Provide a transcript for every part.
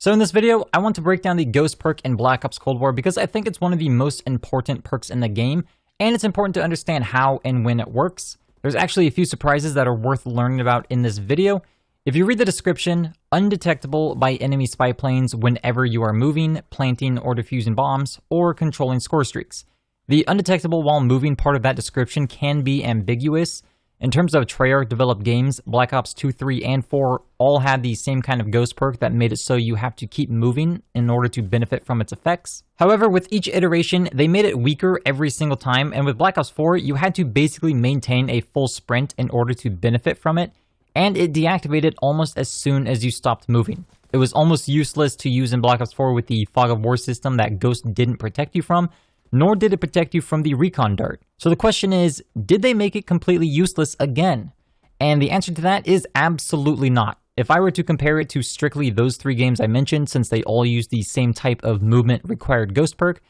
So in this video, I want to break down the Ghost perk in Black Ops Cold War because I think it's one of the most important perks in the game, and it's important to understand how and when it works. There's actually a few surprises that are worth learning about in this video. If you read the description, undetectable by enemy spy planes whenever you are moving, planting, or defusing bombs, or controlling score streaks. The undetectable while moving part of that description can be ambiguous. In terms of Treyarch developed games, Black Ops 2, 3, and 4 all had the same kind of ghost perk that made it so you have to keep moving in order to benefit from its effects. However, with each iteration, they made it weaker every single time, and with Black Ops 4, you had to basically maintain a full sprint in order to benefit from it, and it deactivated almost as soon as you stopped moving. It was almost useless to use in Black Ops 4 with the Fog of War system that Ghost didn't protect you from, nor did it protect you from the recon dart. So the question is, did they make it completely useless again? And the answer to that is absolutely not. If I were to compare it to strictly those three games I mentioned, since they all use the same type of movement required ghost perk,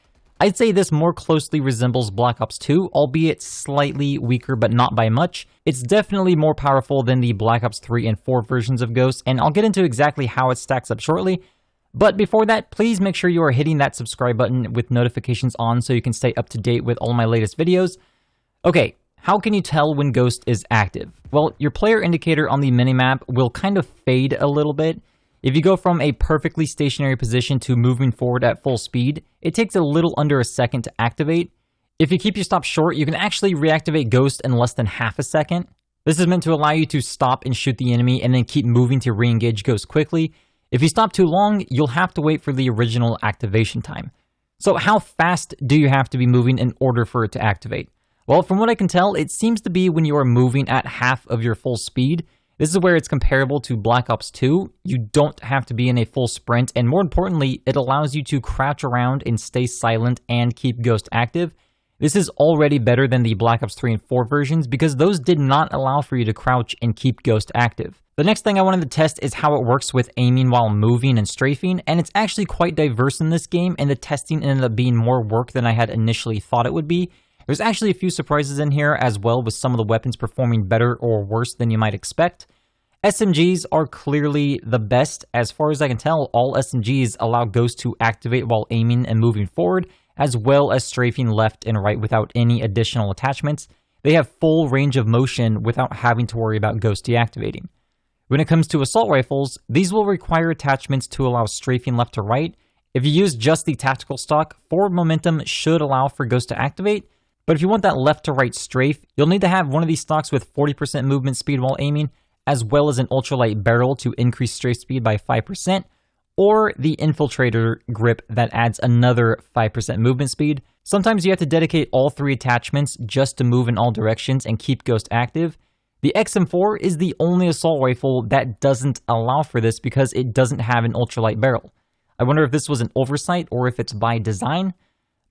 I'd say this more closely resembles Black Ops 2, albeit slightly weaker but not by much. It's definitely more powerful than the Black Ops 3 and 4 versions of Ghost, and I'll get into exactly how it stacks up shortly. But before that, please make sure you are hitting that subscribe button with notifications on so you can stay up to date with all my latest videos. Okay, how can you tell when Ghost is active? Well, your player indicator on the minimap will kind of fade a little bit. If you go from a perfectly stationary position to moving forward at full speed, it takes a little under a second to activate. If you keep your stop short, you can actually reactivate Ghost in less than half a second. This is meant to allow you to stop and shoot the enemy and then keep moving to re-engage Ghost quickly. If you stop too long, you'll have to wait for the original activation time. So how fast do you have to be moving in order for it to activate? Well, from what I can tell, it seems to be when you are moving at half of your full speed. This is where it's comparable to Black Ops 2. You don't have to be in a full sprint, and more importantly, it allows you to crouch around and stay silent and keep Ghost active. This is already better than the Black Ops 3 and 4 versions because those did not allow for you to crouch and keep Ghost active. The next thing I wanted to test is how it works with aiming while moving and strafing, and it's actually quite diverse in this game, and the testing ended up being more work than I had initially thought it would be. There's actually a few surprises in here as well, with some of the weapons performing better or worse than you might expect. SMGs are clearly the best. As far as I can tell, all SMGs allow Ghost to activate while aiming and moving forward, as well as strafing left and right without any additional attachments. They have full range of motion without having to worry about Ghost deactivating. When it comes to assault rifles, these will require attachments to allow strafing left to right. If you use just the tactical stock, forward momentum should allow for Ghost to activate, but if you want that left to right strafe, you'll need to have one of these stocks with 40% movement speed while aiming, as well as an ultralight barrel to increase strafe speed by 5%, or the infiltrator grip that adds another 5% movement speed. Sometimes you have to dedicate all three attachments just to move in all directions and keep Ghost active. The XM4 is the only assault rifle that doesn't allow for this because it doesn't have an ultralight barrel. I wonder if this was an oversight or if it's by design.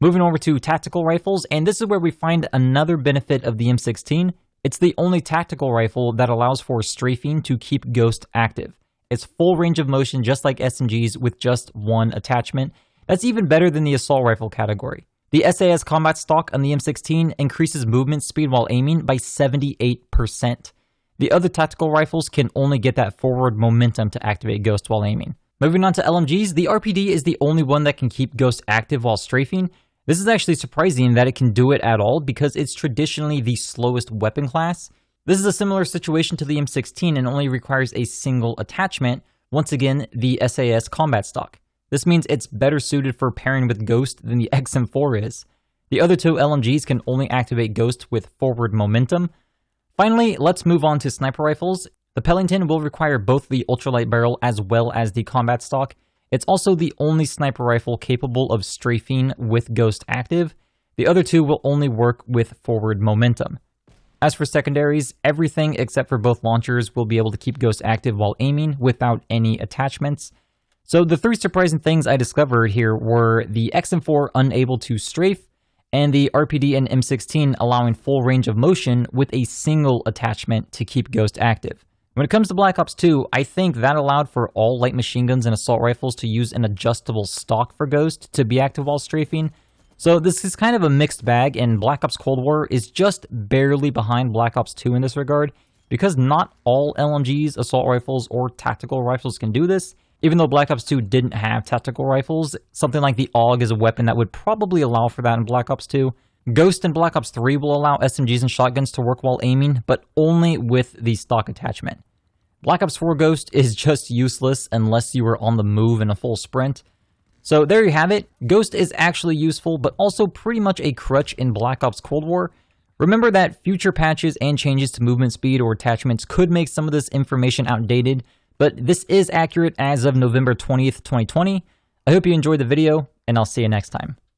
Moving over to tactical rifles, and this is where we find another benefit of the M16. It's the only tactical rifle that allows for strafing to keep Ghost active. It's full range of motion just like SMGs with just one attachment. That's even better than the assault rifle category. The SAS combat stock on the M16 increases movement speed while aiming by 78%. The other tactical rifles can only get that forward momentum to activate Ghost while aiming. Moving on to LMGs, the RPD is the only one that can keep Ghost active while strafing. This is actually surprising that it can do it at all because it's traditionally the slowest weapon class. This is a similar situation to the M16 and only requires a single attachment, once again the SAS combat stock. This means it's better suited for pairing with Ghost than the XM4 is. The other two LMGs can only activate Ghost with forward momentum. Finally, let's move on to sniper rifles. The Pellington will require both the ultralight barrel as well as the combat stock. It's also the only sniper rifle capable of strafing with Ghost active. The other two will only work with forward momentum. As for secondaries, everything except for both launchers will be able to keep Ghost active while aiming without any attachments. So the three surprising things I discovered here were the XM4 unable to strafe, and the RPD and M16 allowing full range of motion with a single attachment to keep Ghost active. When it comes to Black Ops 2, I think that allowed for all light machine guns and assault rifles to use an adjustable stock for Ghost to be active while strafing. So this is kind of a mixed bag, and Black Ops Cold War is just barely behind Black Ops 2 in this regard, because not all LMGs, assault rifles, or tactical rifles can do this. Even though Black Ops 2 didn't have tactical rifles, something like the AUG is a weapon that would probably allow for that in Black Ops 2. Ghost in Black Ops 3 will allow SMGs and shotguns to work while aiming, but only with the stock attachment. Black Ops 4 Ghost is just useless unless you are on the move in a full sprint. So there you have it. Ghost is actually useful, but also pretty much a crutch in Black Ops Cold War. Remember that future patches and changes to movement speed or attachments could make some of this information outdated, but this is accurate as of November 20th, 2020. I hope you enjoyed the video, and I'll see you next time.